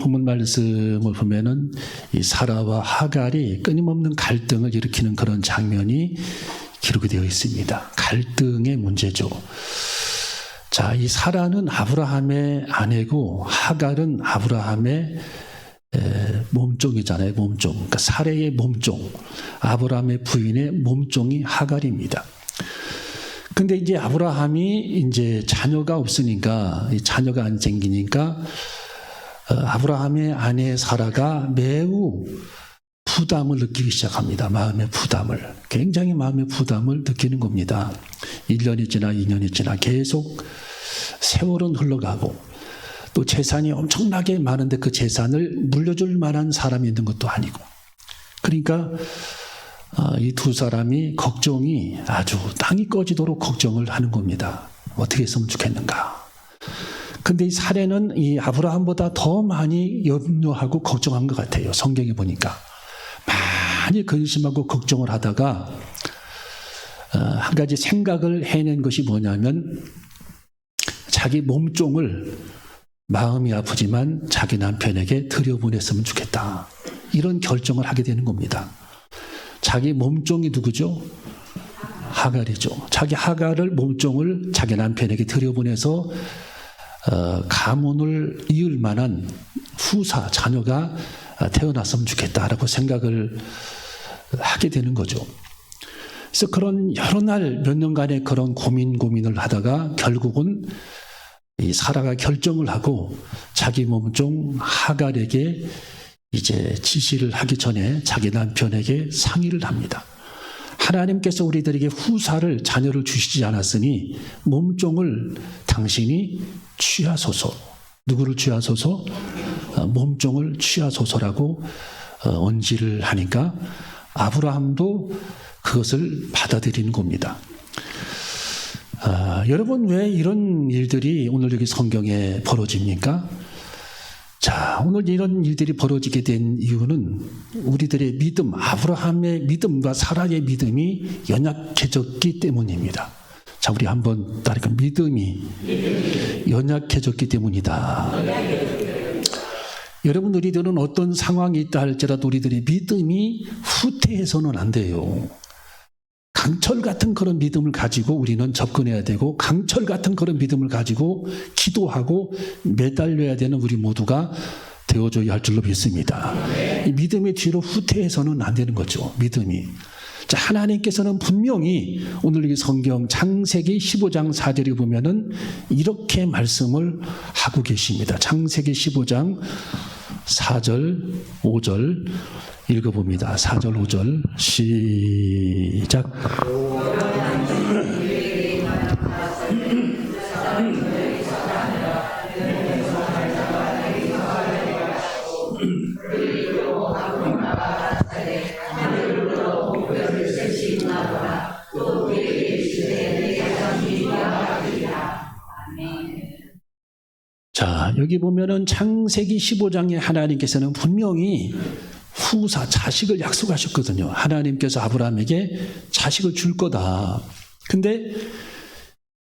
본문 말씀을 보면은 이 사라와 하갈이 끊임없는 갈등을 일으키는 그런 장면이 기록이 되어 있습니다. 갈등의 문제죠. 자, 이 사라는 아브라함의 아내고 하갈은 아브라함의 몸종이잖아요. 몸종. 그러니까 사레의 몸종. 아브라함의 부인의 몸종이 하갈입니다. 근데 이제 아브라함이 이제 자녀가 없으니까, 자녀가 안 생기니까, 아브라함의 아내 사라가 매우 부담을 느끼기 시작합니다. 마음의 부담을. 굉장히 마음의 부담을 느끼는 겁니다. 1년이 지나 2년이 지나 계속 세월은 흘러가고, 또 재산이 엄청나게 많은데 그 재산을 물려줄 만한 사람이 있는 것도 아니고. 그러니까 이 두 사람이 걱정이 아주 땅이 꺼지도록 걱정을 하는 겁니다. 어떻게 했으면 좋겠는가. 근데 이 사례는 이 아브라함보다 더 많이 염려하고 걱정한 것 같아요. 성경에 보니까. 많이 근심하고 걱정을 하다가 한 가지 생각을 해낸 것이 뭐냐면 자기 몸종을 마음이 아프지만 자기 남편에게 들여보냈으면 좋겠다. 이런 결정을 하게 되는 겁니다. 자기 몸종이 누구죠? 하갈이죠. 자기 하갈을 몸종을 자기 남편에게 들여보내서 가문을 이을 만한 후사, 자녀가 태어났으면 좋겠다라고 생각을 하게 되는 거죠. 그래서 그런 여러 날 몇 년간의 그런 고민을 하다가 결국은 이 사라가 결정을 하고 자기 몸종 하갈에게 이제 지시를 하기 전에 자기 남편에게 상의를 합니다. 하나님께서 우리들에게 후사를 자녀를 주시지 않았으니 몸종을 당신이 취하소서. 누구를 취하소서? 몸종을 취하소서라고 언지를 하니까 아브라함도 그것을 받아들이는 겁니다. 여러분, 왜 이런 일들이 오늘 여기 성경에 벌어집니까? 자, 오늘 이런 일들이 벌어지게 된 이유는 우리들의 믿음, 아브라함의 믿음과 사라의 믿음이 연약해졌기 때문입니다. 자, 우리 한번 따르까 믿음이 연약해졌기 때문이다. 여러분, 우리들은 어떤 상황이 있다 할지라도 우리들의 믿음이 후퇴해서는 안 돼요. 강철 같은 그런 믿음을 가지고 우리는 접근해야 되고 강철 같은 그런 믿음을 가지고 기도하고 매달려야 되는 우리 모두가 되어줘야 할 줄로 믿습니다. 이 믿음의 뒤로 후퇴해서는 안 되는 거죠. 믿음이. 자, 하나님께서는 분명히 오늘 이 성경 창세기 15장 4절에 보면은 이렇게 말씀을 하고 계십니다. 창세기 15장 4절, 5절 읽어봅니다. 4절, 5절 시작. 자, 여기 보면은 창세기 15장에 하나님께서는 분명히 후사, 자식을 약속하셨거든요. 하나님께서 아브라함에게 자식을 줄 거다. 근데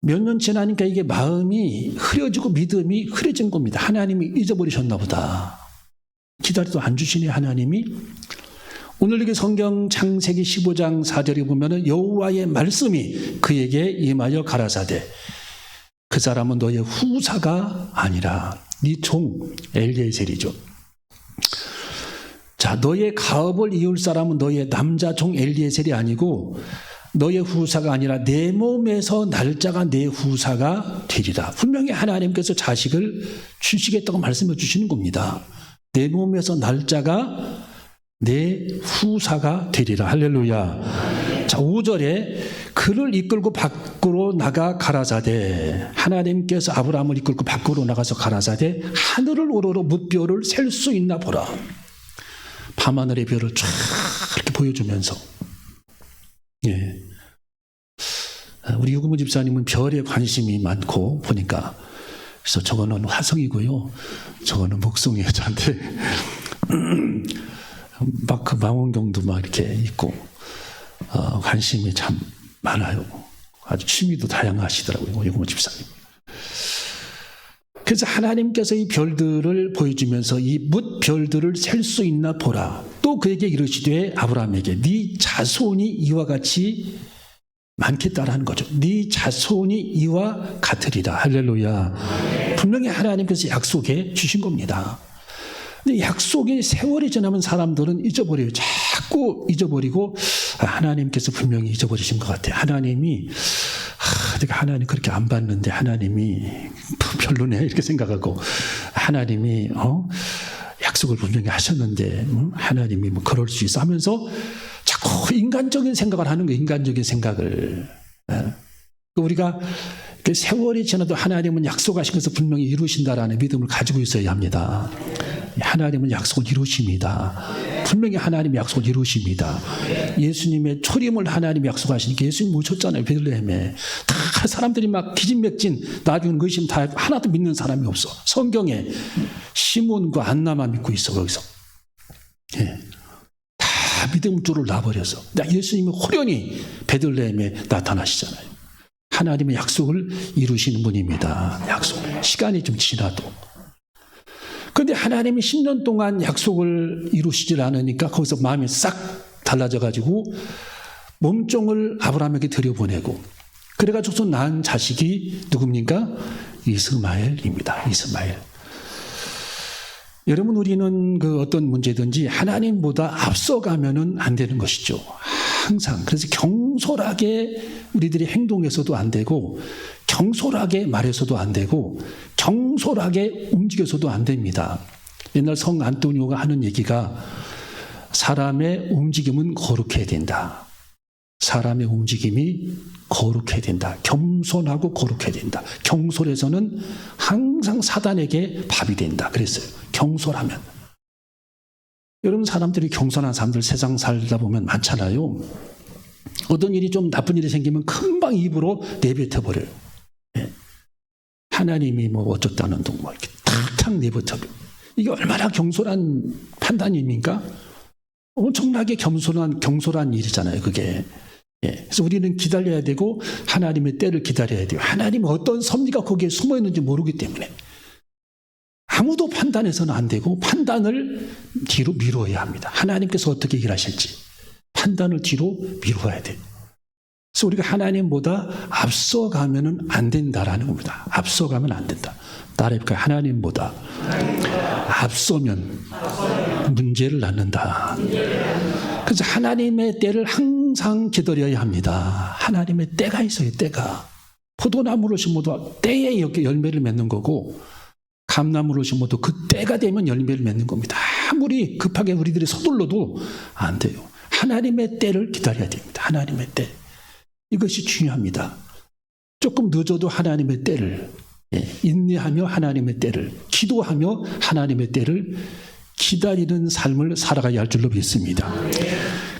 몇 년 지나니까 이게 마음이 흐려지고 믿음이 흐려진 겁니다. 하나님이 잊어버리셨나 보다. 기다려도 안 주시네, 하나님이. 오늘 이게 성경 창세기 15장 4절에 보면은 여호와의 말씀이 그에게 임하여 가라사대 그 사람은 너의 후사가 아니라 네 종 엘리에셀이죠. 자, 너의 가업을 이을 사람은 너의 남자 종 엘리에셀이 아니고 너의 후사가 아니라 내 몸에서 날짜가 내 후사가 되리라. 분명히 하나님께서 자식을 주시겠다고 말씀해 주시는 겁니다. 내 몸에서 날짜가 내 후사가 되리라. 할렐루야. 자, 5절에 그를 이끌고 밖으로 나가 가라사대 하나님께서 아브라함을 이끌고 밖으로 나가서 가라사대 하늘을 우러러 뭇별을 셀 수 있나 보라. 밤하늘의 별을 쫙 이렇게 보여주면서, 예, 우리 유구모 집사님은 별에 관심이 많고 보니까 그래서 저거는 화성이고요, 저거는 목성이에요. 저한테 막 그 망원경도 막 이렇게 있고 관심이 참 많아요. 아주 취미도 다양하시더라고요, 유구모 집사님. 그래서 하나님께서 이 별들을 보여주면서 이 뭇 별들을 셀 수 있나 보라. 또 그에게 이르시되 아브라함에게 네 자손이 이와 같이 많겠다라는 거죠. 네 자손이 이와 같으리라. 할렐루야. 분명히 하나님께서 약속해 주신 겁니다. 근데 약속이 세월이 지나면 사람들은 잊어버려요. 자꾸 잊어버리고 하나님께서 분명히 잊어버리신 것 같아요. 하나님이 내가 하나님 그렇게 안 봤는데 하나님이 별로네 이렇게 생각하고 하나님이 약속을 분명히 하셨는데 하나님이 뭐 그럴 수 있어 하면서 자꾸 인간적인 생각을 하는 거예요. 인간적인 생각을. 우리가 세월이 지나도 하나님은 약속하신 것을 분명히 이루신다라는 믿음을 가지고 있어야 합니다. 하나님은 약속을 이루십니다. 분명히 하나님이 약속을 이루십니다. 예수님의 초림을 하나님이 약속하시니까 예수님 오셨잖아요. 베들레헴에. 다 사람들이 막 기진맥진 나중에 의심 다 하나도 믿는 사람이 없어. 성경에 시몬과 안나만 믿고 있어. 거기서. 예. 다 믿음 줄을 놔버려서 예수님이 호련히 베들레헴에 나타나시잖아요. 하나님의 약속을 이루시는 분입니다. 약속. 시간이 좀 지나도. 그런데 하나님이 10년 동안 약속을 이루시질 않으니까 거기서 마음이 싹 달라져가지고 몸종을 아브라함에게 들여보내고 그래가지고서 낳은 자식이 누굽니까? 이스마엘입니다. 이스마엘. 여러분 우리는 그 어떤 문제든지 하나님보다 앞서가면은 안 되는 것이죠. 항상. 그래서 경솔하게 우리들이 행동해서도 안 되고 경솔하게 말해서도 안 되고 경솔하게 움직여서도 안 됩니다. 옛날 성 안토니오가 하는 얘기가 사람의 움직임은 거룩해야 된다. 사람의 움직임이 거룩해야 된다. 겸손하고 거룩해야 된다. 경솔해서는 항상 사단에게 밥이 된다. 그랬어요. 경솔하면. 여러분 사람들이 경솔한 사람들 세상 살다 보면 많잖아요. 어떤 일이 좀 나쁜 일이 생기면 금방 입으로 내뱉어버려요. 네. 하나님이 뭐 어쩌다는 둥 뭐 이렇게 탁탁 내뱉어버려요. 이게 얼마나 경솔한 판단입니까? 엄청나게 경솔한 일이잖아요. 그게. 예. 그래서 우리는 기다려야 되고 하나님의 때를 기다려야 돼요. 하나님은 어떤 섭리가 거기에 숨어 있는지 모르기 때문에 아무도 판단해서는 안 되고 판단을 뒤로 미뤄야 합니다. 하나님께서 어떻게 일하실지 판단을 뒤로 미뤄야 돼요. 그래서 우리가 하나님보다 앞서가면 안 된다라는 겁니다. 앞서가면 안 된다. 따라해볼까요? 하나님보다 앞서면 문제를 낳는다. 그래서 하나님의 때를 항상 기다려야 합니다. 하나님의 때가 있어요. 때가. 포도나무를 심어도 때에 열매를 맺는 거고 감나무를 심어도 그 때가 되면 열매를 맺는 겁니다. 아무리 급하게 우리들이 서둘러도 안 돼요. 하나님의 때를 기다려야 됩니다. 하나님의 때. 이것이 중요합니다. 조금 늦어도 하나님의 때를, 인내하며 하나님의 때를, 기도하며 하나님의 때를 기다리는 삶을 살아가야 할 줄로 믿습니다.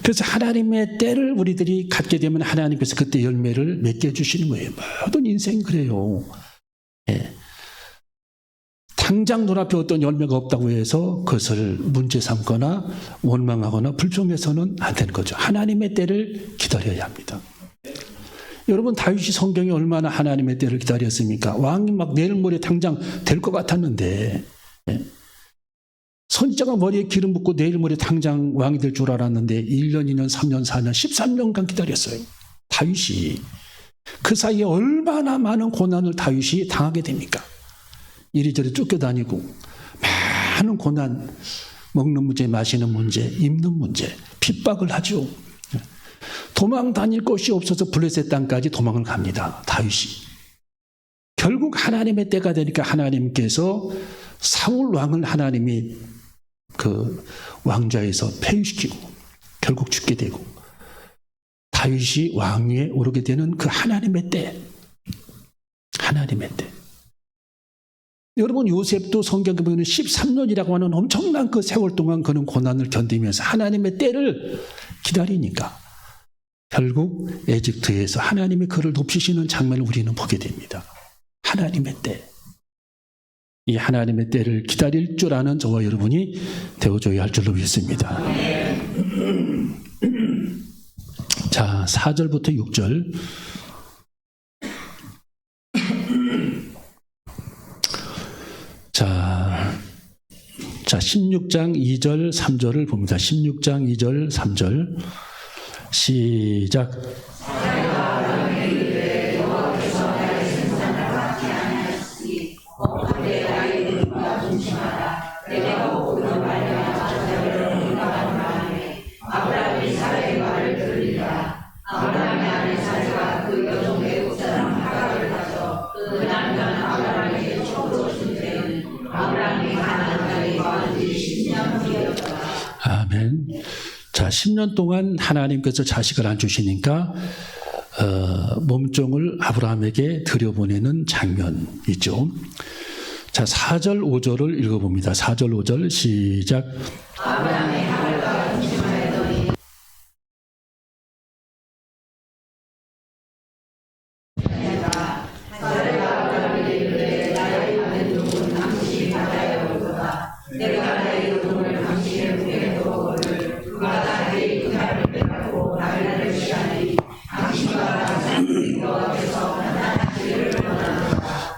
그래서 하나님의 때를 우리들이 갖게 되면 하나님께서 그때 열매를 맺게 해주시는 거예요. 모든 인생이 그래요. 당장 눈앞에 어떤 열매가 없다고 해서 그것을 문제 삼거나 원망하거나 불평해서는 안 되는 거죠. 하나님의 때를 기다려야 합니다. 여러분 다윗이 성경에 얼마나 하나님의 때를 기다렸습니까? 왕이 막 내일 모레 당장 될 것 같았는데 선지자가 머리에 기름 붓고 내일 모레 당장 왕이 될 줄 알았는데 1년, 2년, 3년, 4년, 13년간 기다렸어요. 다윗이. 그 사이에 얼마나 많은 고난을 다윗이 당하게 됩니까? 이리저리 쫓겨다니고 많은 고난, 먹는 문제, 마시는 문제, 입는 문제, 핍박을 하죠. 도망 다닐 곳이 없어서 블레셋 땅까지 도망을 갑니다. 다윗이. 결국 하나님의 때가 되니까 하나님께서 사울 왕을 하나님이 그 왕좌에서 폐위시키고 결국 죽게 되고 다윗이 왕위에 오르게 되는 그 하나님의 때. 하나님의 때. 여러분 요셉도 성경에 보면 13년이라고 하는 엄청난 그 세월 동안 그는 고난을 견디면서 하나님의 때를 기다리니까 결국 에집트에서 하나님이 그를 높이시는 장면을 우리는 보게 됩니다. 하나님의 때. 이 하나님의 때를 기다릴 줄 아는 저와 여러분이 되어줘야 할 줄로 믿습니다. 자, 4절부터 6절. 16장 2절 3절을 봅니다. 16장 2절 3절 시작. 아멘. 자, 10년 동안 하나님께서 자식을 안 주시니까 몸종을 아브라함에게 들여보내는 장면이죠. 자, 4절 5절을 읽어봅니다. 4절 5절 시작. 아브라함의 하갈과 동침하였더니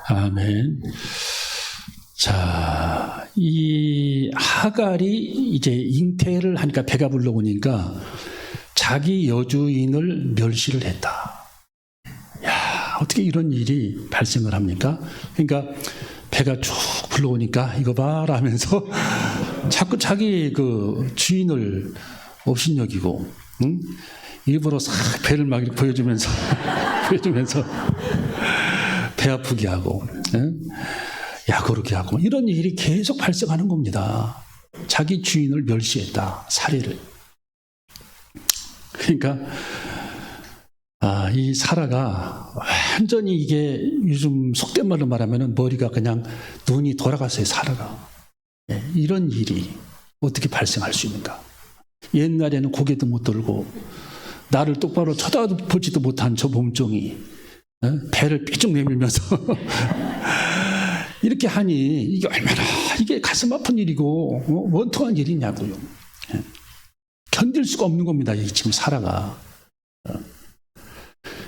아멘. 자, 이 하갈이 이제 잉태를 하니까 배가 불러오니까 자기 여주인을 멸시를 했다. 야, 어떻게 이런 일이 발생을 합니까? 그러니까 배가 쭉 불러오니까 이거 봐라 하면서 자꾸 자기 그 주인을 업신여기고, 응? 일부러 싹 배를 막 이렇게 보여주면서 배 아프게 하고, 응? 야구르게 하고, 이런 일이 계속 발생하는 겁니다. 자기 주인을 멸시했다, 살해를. 그러니까 이 사라가 완전히 이게 요즘 속된 말로 말하면 머리가 그냥 눈이 돌아갔어요, 사라가. 이런 일이 어떻게 발생할 수 있는가? 옛날에는 고개도 못 들고 나를 똑바로 쳐다보지도 못한 저 몸종이 배를 삐쭉 내밀면서 이렇게 하니 이게 얼마나 이게 가슴 아픈 일이고 원통한 일이냐고요. 견딜 수가 없는 겁니다. 이 지금 사라가.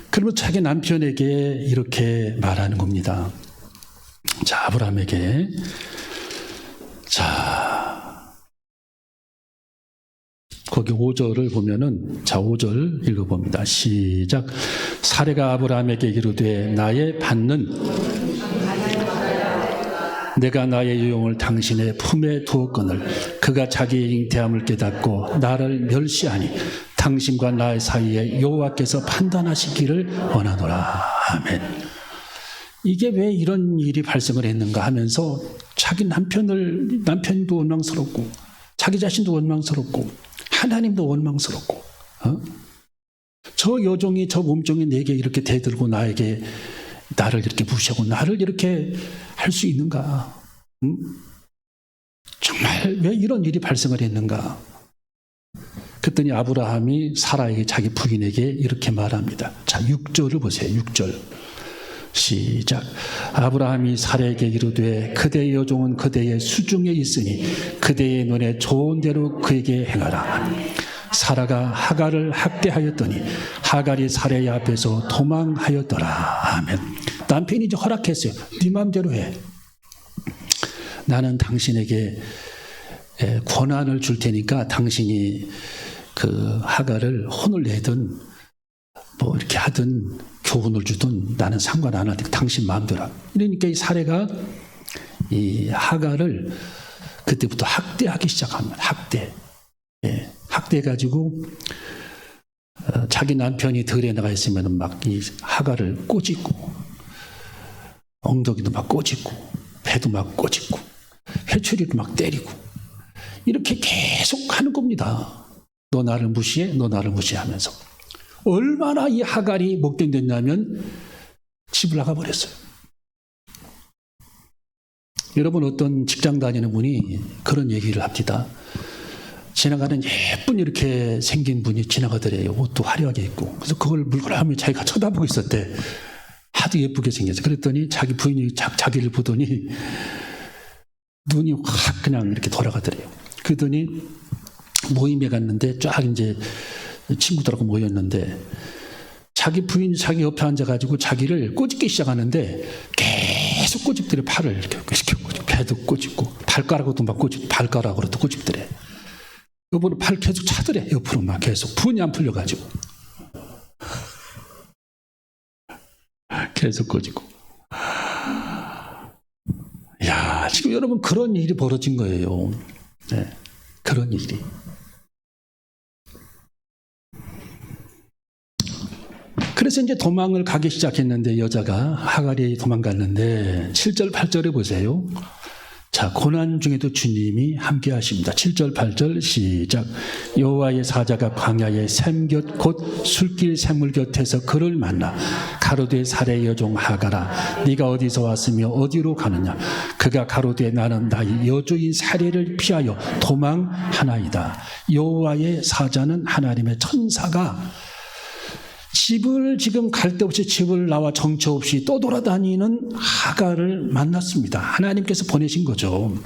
그러면 자기 남편에게 이렇게 말하는 겁니다. 자, 아브라함에게. 자, 거기 5절을 보면은, 자, 5절 읽어봅니다. 시작. 사레가 아브라함에게 이르되 나의 받는 내가 나의 유용을 당신의 품에 두었거늘 그가 자기의 잉태함을 깨닫고 나를 멸시하니 당신과 나의 사이에 여호와께서 판단하시기를 원하노라. 아멘. 이게 왜 이런 일이 발생을 했는가 하면서 자기 남편도 원망스럽고 자기 자신도 원망스럽고 하나님도 원망스럽고 저 여종이 저 몸종이 내게 이렇게 대들고 나에게 나를 이렇게 무시하고 나를 이렇게 할 수 있는가? 정말 왜 이런 일이 발생을 했는가? 그랬더니 아브라함이 사라에게 자기 부인에게 이렇게 말합니다. 자, 6절을 보세요. 6절 시작. 아브라함이 사라에게 이르되 그대의 여종은 그대의 수중에 있으니 그대의 눈에 좋은 대로 그에게 행하라. 사라가 하갈을 학대하였더니 하갈이 사라의 앞에서 도망하였더라. 아멘. 남편이 이제 허락했어요. 네 마음대로 해. 나는 당신에게 권한을 줄 테니까 당신이 그 하갈을 혼을 내든 뭐 이렇게 하든 교훈을 주든 나는 상관 안 하니까 당신 마음대로. 그러니까 이 사라가 이 하갈을 그때부터 학대하기 시작합니다. 학대. 학대해가지고 자기 남편이 들에 나가 있으면 막 이 하갈을 꼬집고 엉덩이도 막 꼬집고 배도 막 꼬집고 회초리도 막 때리고 이렇게 계속 하는 겁니다. 너 나를 무시해? 너 나를 무시하면서 얼마나 이 하갈이 목된 됐냐면 집을 나가버렸어요. 여러분 어떤 직장 다니는 분이 그런 얘기를 합니다. 지나가는 예쁜 이렇게 생긴 분이 지나가더래요. 옷도 화려하게 입고. 그래서 그걸 물끄러미 자기가 쳐다보고 있었대. 하도 예쁘게 생겼어. 그랬더니 자기 부인이 자기를 보더니 눈이 확 그냥 이렇게 돌아가더래요. 그러더니 모임에 갔는데 쫙 이제 친구들하고 모였는데 자기 부인이 자기 옆에 앉아가지고 자기를 꼬집기 시작하는데 계속 꼬집더래. 팔을 이렇게 꼬집고 배도 꼬집고 발가락으로도 막 발가락으로도 꼬집더래. 여보는 팔 계속 차더래. 옆으로 막 계속 분이 안 풀려가지고 계속 꼬집고. 야, 지금 여러분 그런 일이 벌어진 거예요. 네, 그런 일이. 그래서 이제 도망을 가기 시작했는데 여자가 하갈이 도망갔는데 7절 8절에 보세요. 자, 고난 중에도 주님이 함께 하십니다. 7절 8절 시작. 여호와의 사자가 광야의 샘 곁 곧 술길 샘물 곁에서 그를 만나 가로되 사레 여종 하갈아 네가 어디서 왔으며 어디로 가느냐. 그가 가로되 나는 나의 여주인 사레를 피하여 도망하나이다. 여호와의 사자는 하나님의 천사가 집을 지금 갈 데 없이 집을 나와 정처 없이 떠돌아다니는 하갈을 만났습니다. 하나님께서 보내신 거죠.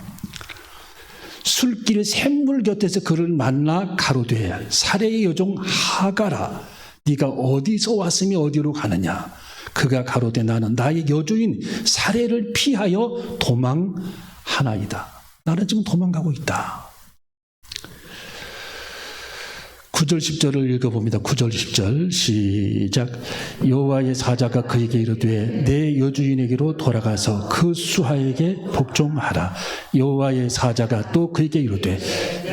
술길 샘물 곁에서 그를 만나 가로되 사레의 여종 하갈아 네가 어디서 왔으며 어디로 가느냐. 그가 가로되 나는 나의 여주인 사레를 피하여 도망하나이다. 나는 지금 도망가고 있다. 9절 10절을 읽어봅니다. 9절 10절 시작. 여호와의 사자가 그에게 이르되 내 여주인에게로 돌아가서 그 수하에게 복종하라. 여호와의 사자가 또 그에게 이르되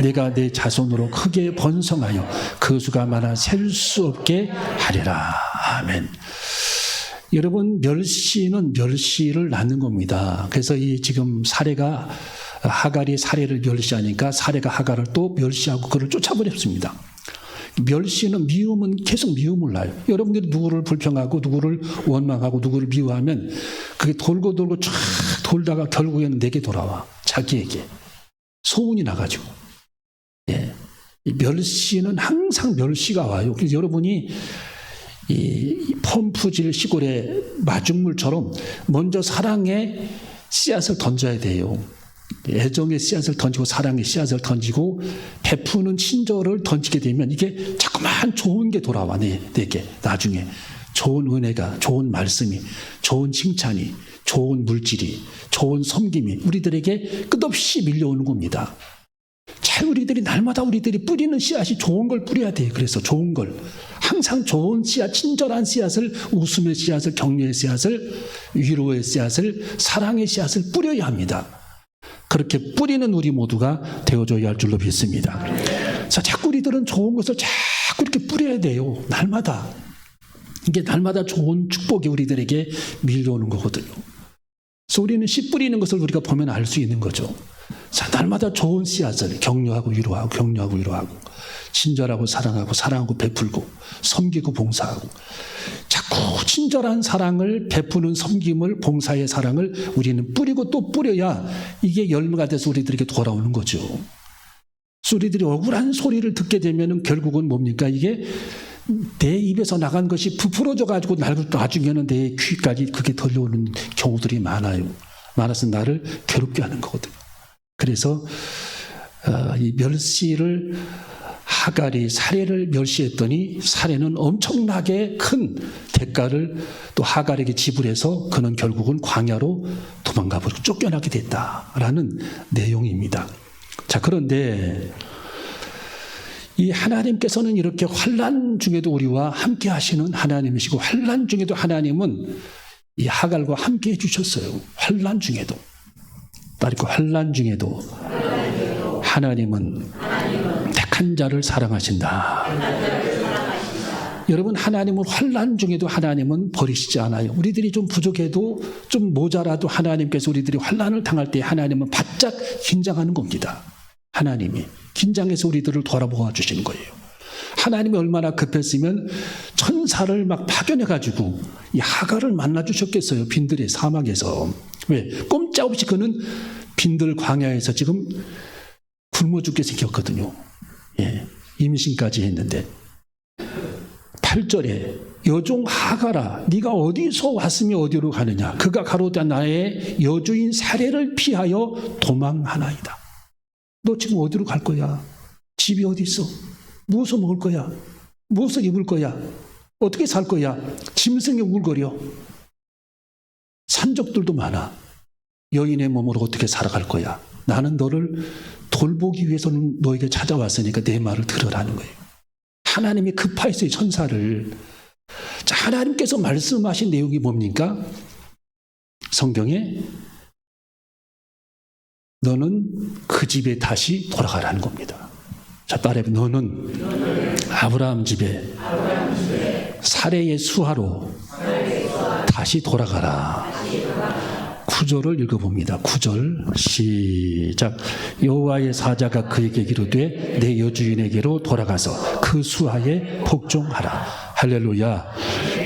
내가 내 자손으로 크게 번성하여 그 수가 많아 셀 수 없게 하리라. 아멘. 여러분 멸시는 멸시를 낳는 겁니다. 그래서 이 지금 사레가 하갈이 사레를 멸시하니까 사레가 하갈을 또 멸시하고 그를 쫓아버렸습니다. 멸시는 미움은 계속 미움을 낳아요. 여러분들이 누구를 불평하고 누구를 원망하고 누구를 미워하면 그게 돌고 돌고 쫙 돌다가 결국에는 내게 돌아와. 자기에게 소문이 나가지고. 예. 이 멸시는 항상 멸시가 와요. 그래서 여러분이 이 펌프질 시골의 마중물처럼 먼저 사랑의 씨앗을 던져야 돼요. 애정의 씨앗을 던지고 사랑의 씨앗을 던지고 베푸는 친절을 던지게 되면 이게 자꾸만 좋은 게 돌아와. 내게 나중에 좋은 은혜가, 좋은 말씀이, 좋은 칭찬이, 좋은 물질이, 좋은 섬김이 우리들에게 끝없이 밀려오는 겁니다. 잘 우리들이 날마다 우리들이 뿌리는 씨앗이 좋은 걸 뿌려야 돼요. 그래서 좋은 걸 항상 좋은 씨앗, 친절한 씨앗을, 웃음의 씨앗을, 격려의 씨앗을, 위로의 씨앗을, 사랑의 씨앗을 뿌려야 합니다. 그렇게 뿌리는 우리 모두가 되어줘야 할 줄로 믿습니다. 자, 자꾸 우리들은 좋은 것을 자꾸 이렇게 뿌려야 돼요. 날마다. 이게 날마다 좋은 축복이 우리들에게 밀려오는 거거든요. 그래서 우리는 씨 뿌리는 것을 우리가 보면 알 수 있는 거죠. 자, 날마다 좋은 씨앗을 격려하고 위로하고 격려하고 위로하고 친절하고 사랑하고 베풀고 섬기고 봉사하고 자꾸 친절한 사랑을 베푸는 섬김을 봉사의 사랑을 우리는 뿌리고 또 뿌려야 이게 열매가 돼서 우리들에게 돌아오는 거죠. 우리들이 억울한 소리를 듣게 되면 결국은 뭡니까? 이게 내 입에서 나간 것이 부풀어져 가지고 나중에는 내 귀까지 그게 들려오는 경우들이 많아서 나를 괴롭게 하는 거거든요. 그래서 이 멸시를 하갈이 사레를 멸시했더니 사레는 엄청나게 큰 대가를 또 하갈에게 지불해서 그는 결국은 광야로 도망가 버리고 쫓겨나게 됐다라는 내용입니다. 자, 그런데 이 하나님께서는 이렇게 환난 중에도 우리와 함께 하시는 하나님이시고 환난 중에도 하나님은 이 하갈과 함께 해주셨어요. 환난 중에도. 따르고 환난 중에도 하나님은 택한 자를 사랑하신다. 여러분 하나님은 환난 중에도 하나님은 버리시지 않아요. 우리들이 좀 부족해도 좀 모자라도 하나님께서 우리들이 환난을 당할 때 하나님은 바짝 긴장하는 겁니다. 하나님이 긴장해서 우리들을 돌아보아 주시는 거예요. 하나님이 얼마나 급했으면 천사를 막 파견해가지고 이 하갈을 만나 주셨겠어요. 빈들의 사막에서. 왜? 꼼짝없이 그는 빈들 광야에서 지금 굶어 죽게 생겼거든요. 예, 임신까지 했는데 8절에 여종 하갈아 네가 어디서 왔으며 어디로 가느냐. 그가 가로되 나의 여주인 사레를 피하여 도망하나이다. 너 지금 어디로 갈 거야? 집이 어디 있어? 무엇을 먹을 거야? 무엇을 입을 거야? 어떻게 살 거야? 짐승이 우글거려. 산적들도 많아. 여인의 몸으로 어떻게 살아갈 거야? 나는 너를 돌보기 위해서는 너에게 찾아왔으니까 내 말을 들으라는 거예요. 하나님이 급하였어요, 천사를. 자, 하나님께서 말씀하신 내용이 뭡니까? 성경에 너는 그 집에 다시 돌아가라는 겁니다. 자, 따라해봐. 너는 아브라함 집에 사레의 수하로 다시 돌아가라. 9절을 읽어봅니다. 9절 시작. 여호와의 사자가 그에게 이르되 내 여주인에게로 돌아가서 그 수하에 복종하라. 할렐루야.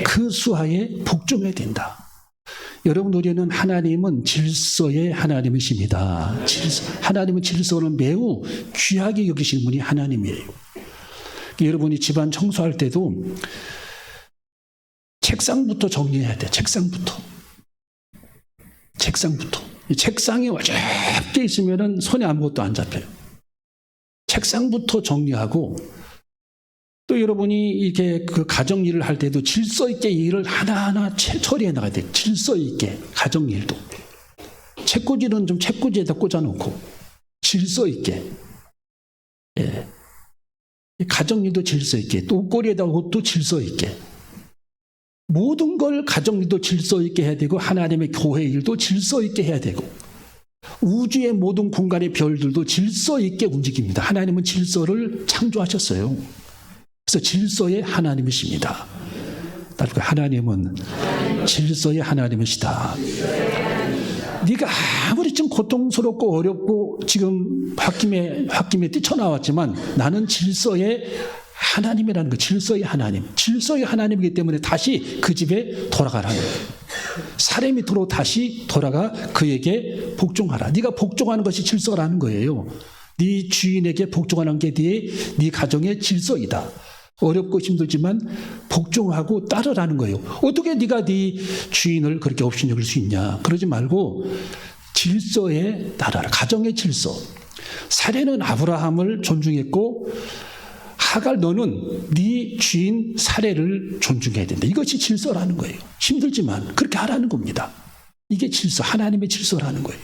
그 수하에 복종해야 된다. 여러분, 우리는 하나님은 질서의 하나님이십니다. 하나님은 질서를 매우 귀하게 여기시는 분이 하나님이에요. 여러분이 집안 청소할 때도 책상부터 정리해야 돼. 책상부터. 이 책상이 어렵게 있으면 손에 아무것도 안 잡혀요. 책상부터 정리하고, 또 여러분이 이렇게 그 가정 일을 할 때도 질서 있게 일을 하나하나 처리해 나가야 돼요. 질서 있게 가정 일도. 책꽂이는 좀 책꽂이에다 꽂아놓고 질서 있게. 예. 가정 일도 질서 있게, 또 옷걸이에다 옷도 질서 있게. 모든 걸 가정 일도 질서 있게 해야 되고, 하나님의 교회 일도 질서 있게 해야 되고, 우주의 모든 공간의 별들도 질서 있게 움직입니다. 하나님은 질서를 창조하셨어요. 그래서 질서의 하나님이십니다. 하나님은 질서의 하나님이시다. 네가 아무리 좀 고통스럽고 어렵고 지금 홧김에 뛰쳐나왔지만 나는 질서의 하나님이라는 거. 질서의 하나님. 질서의 하나님이기 때문에 다시 그 집에 돌아가라는 거예요. 사례 밑으로 다시 돌아가 그에게 복종하라. 네가 복종하는 것이 질서라는 거예요. 네 주인에게 복종하는 게 네 가정의 질서이다. 어렵고 힘들지만 복종하고 따르라는 거예요. 어떻게 네가 네 주인을 그렇게 업신여길 수 있냐. 그러지 말고 질서에 따라라. 가정의 질서. 사례는 아브라함을 존중했고, 하갈 너는 네 주인 사례를 존중해야 된다. 이것이 질서라는 거예요. 힘들지만 그렇게 하라는 겁니다. 이게 질서, 하나님의 질서라는 거예요.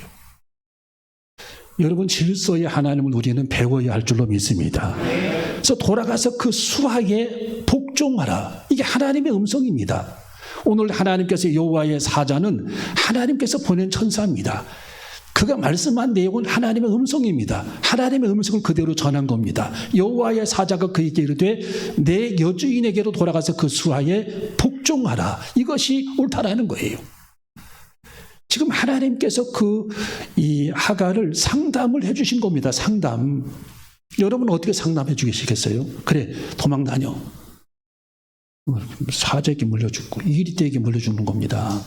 여러분, 질서의 하나님을 우리는 배워야 할 줄로 믿습니다. 그래서 돌아가서 그 수하에 복종하라. 이게 하나님의 음성입니다. 오늘 하나님께서 여호와의 사자는 하나님께서 보낸 천사입니다. 그가 말씀한 내용은 하나님의 음성입니다. 하나님의 음성을 그대로 전한 겁니다. 여호와의 사자가 그에게 이르되 내 여주인에게로 돌아가서 그 수하에 복종하라. 이것이 옳다라는 거예요. 지금 하나님께서 이 하갈을 상담을 해주신 겁니다. 상담. 여러분 어떻게 상담해 주시겠어요? 그래, 도망 다녀. 사자에게 물려 죽고 이리떼에게 물려 죽는 겁니다.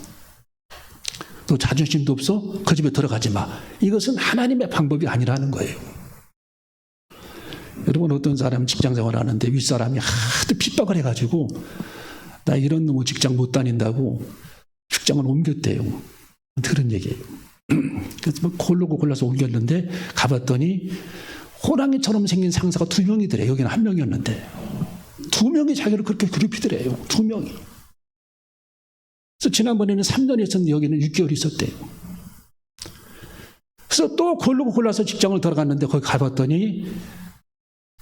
너 자존심도 없어? 그 집에 들어가지 마. 이것은 하나님의 방법이 아니라는 거예요. 여러분, 어떤 사람 직장 생활하는데 윗사람이 하도 핍박을 해가지고 나 이런 놈의 직장 못 다닌다고 직장을 옮겼대요. 그런 얘기예요. 그래서 고르고 골라서 옮겼는데 가봤더니 호랑이처럼 생긴 상사가 2명이더래. 여기는 1명이었는데 2명이 자기를 그렇게 괴롭히더래요. 2명이. 그래서 지난번에는 3년 있었는데 여기는 6개월 있었대요. 그래서 또 고르고 골라서 직장을 들어갔는데 거기 가봤더니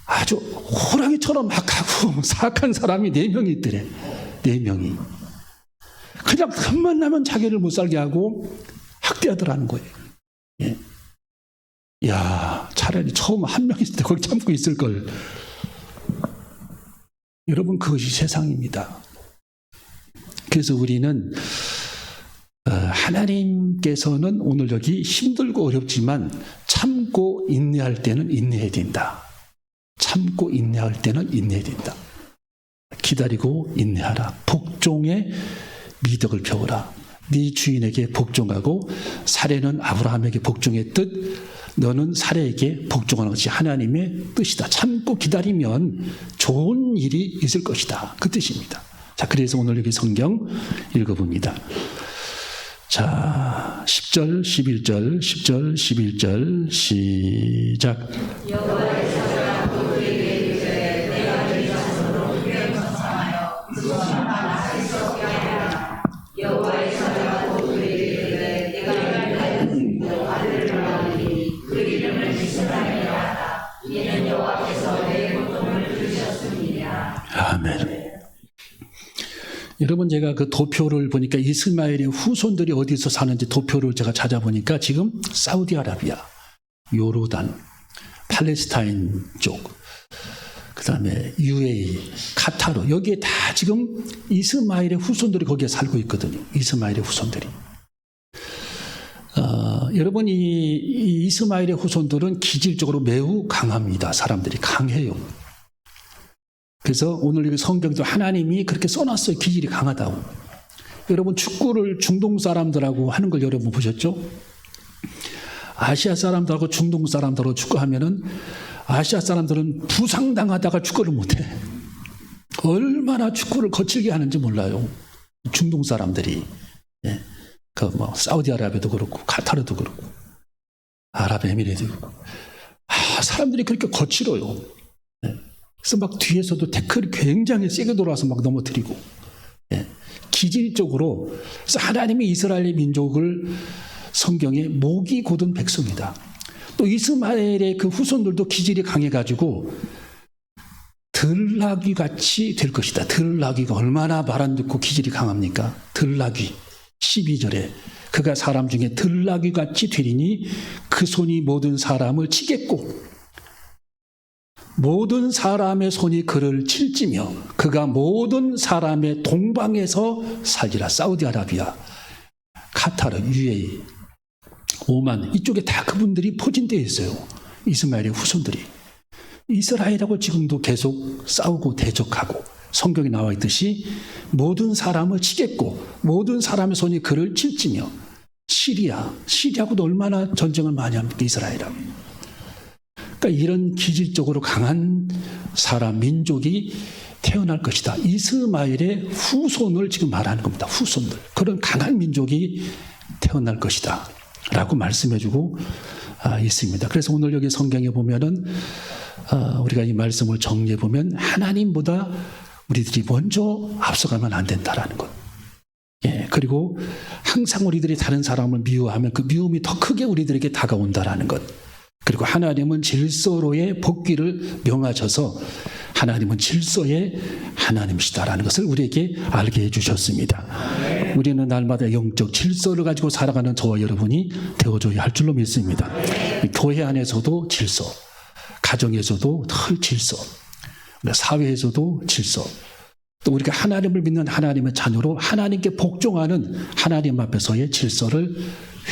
아주 호랑이처럼 악하고 사악한 사람이 4명이 있더래. 4명이. 그냥 틈만 나면 자기를 못 살게 하고 학대하더라는 거예요. 예. 야, 차라리 처음 1명 있을 때 거기 참고 있을 걸. 여러분, 그것이 세상입니다. 그래서 우리는 하나님께서는 오늘 여기 힘들고 어렵지만 참고 인내할 때는 인내해야 된다. 참고 인내할 때는 인내해야 된다. 기다리고 인내하라. 복종의 미덕을 배우라. 네 주인에게 복종하고, 사례는 아브라함에게 복종했듯 너는 사례에게 복종하는 것이 하나님의 뜻이다. 참고 기다리면 좋은 일이 있을 것이다. 그 뜻입니다. 자, 그래서 오늘 여기 성경 읽어봅니다. 자, 10절, 11절, 10절, 11절 시작. 여호와의 사자가 그들에게 이르되 내가 네 자손으로 유명히 전하여 그것만 말할 수 없게 하리라. 여호와의 사자가 그들에게 이르되 내가 네 아들을 낳으리니 그에게 여러분, 제가 그 도표를 보니까 이스마엘의 후손들이 어디서 사는지 도표를 제가 찾아보니까 지금 사우디아라비아, 요르단, 팔레스타인 쪽, 그 다음에 UAE, 카타르, 여기에 다 지금 이스마엘의 후손들이 거기에 살고 있거든요. 이스마엘의 후손들이. 여러분, 이 이스마엘의 후손들은 기질적으로 매우 강합니다. 사람들이 강해요. 그래서 오늘 이 성경도 하나님이 그렇게 써놨어요. 기질이 강하다고. 여러분, 축구를 중동 사람들하고 하는 걸 여러분 보셨죠? 아시아 사람들하고 중동 사람들하고 축구하면은 아시아 사람들은 부상당하다가 축구를 못해. 얼마나 축구를 거칠게 하는지 몰라요. 중동 사람들이. 예. 사우디아라비아도 그렇고, 카타르도 그렇고, 아랍에미리도 그렇고. 사람들이 그렇게 거칠어요. 예. 그래서 막 뒤에서도 태클이 굉장히 세게 돌아와서 막 넘어뜨리고. 예. 기질적으로, 그래서 하나님이 이스라엘 민족을 성경에 목이 곧은 백성이다. 또 이스마엘의 그 후손들도 기질이 강해가지고 들나귀 같이 될 것이다. 들나귀가 얼마나 말 안 듣고 기질이 강합니까? 들나귀 12절에 그가 사람 중에 들나귀 같이 되리니 그 손이 모든 사람을 치겠고 모든 사람의 손이 그를 칠지며 그가 모든 사람의 동방에서 살리라. 사우디아라비아, 카타르, UAE, 오만, 이쪽에 다 그분들이 포진되어 있어요. 이스마엘의 후손들이. 이스라엘하고 지금도 계속 싸우고 대적하고 성경에 나와 있듯이 모든 사람을 치겠고 모든 사람의 손이 그를 칠지며 시리아하고도 얼마나 전쟁을 많이 합니까? 이스라엘하고. 그러니까 이런 기질적으로 강한 사람, 민족이 태어날 것이다. 이스마엘의 후손을 지금 말하는 겁니다. 후손들. 그런 강한 민족이 태어날 것이다 라고 말씀해주고 있습니다. 그래서 오늘 여기 성경에 보면은 우리가 이 말씀을 정리해 보면 하나님보다 우리들이 먼저 앞서가면 안 된다라는 것. 예, 그리고 항상 우리들이 다른 사람을 미워하면 그 미움이 더 크게 우리들에게 다가온다라는 것. 그리고 하나님은 질서로의 복귀를 명하셔서 하나님은 질서의 하나님이시다라는 것을 우리에게 알게 해주셨습니다. 우리는 날마다 영적 질서를 가지고 살아가는 저와 여러분이 되어줘야 할 줄로 믿습니다. 교회 안에서도 질서, 가정에서도 늘 질서, 사회에서도 질서, 또 우리가 하나님을 믿는 하나님의 자녀로 하나님께 복종하는 하나님 앞에서의 질서를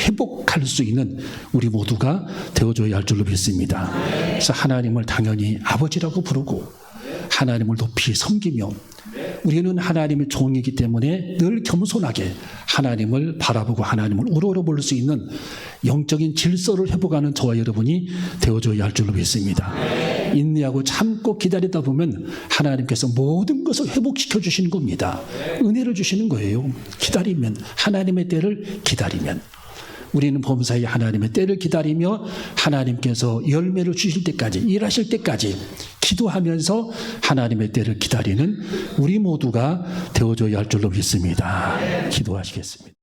회복할 수 있는 우리 모두가 되어줘야 할 줄로 믿습니다. 그래서 하나님을 당연히 아버지라고 부르고 하나님을 높이 섬기며 우리는 하나님의 종이기 때문에 늘 겸손하게 하나님을 바라보고 하나님을 우러러볼 수 있는 영적인 질서를 회복하는 저와 여러분이 되어줘야 할 줄로 믿습니다. 인내하고 참고 기다리다 보면 하나님께서 모든 것을 회복시켜 주시는 겁니다. 은혜를 주시는 거예요. 기다리면, 하나님의 때를 기다리면. 우리는 범사에 하나님의 때를 기다리며 하나님께서 열매를 주실 때까지, 일하실 때까지 기도하면서 하나님의 때를 기다리는 우리 모두가 되어줘야 할 줄로 믿습니다. 기도하시겠습니다.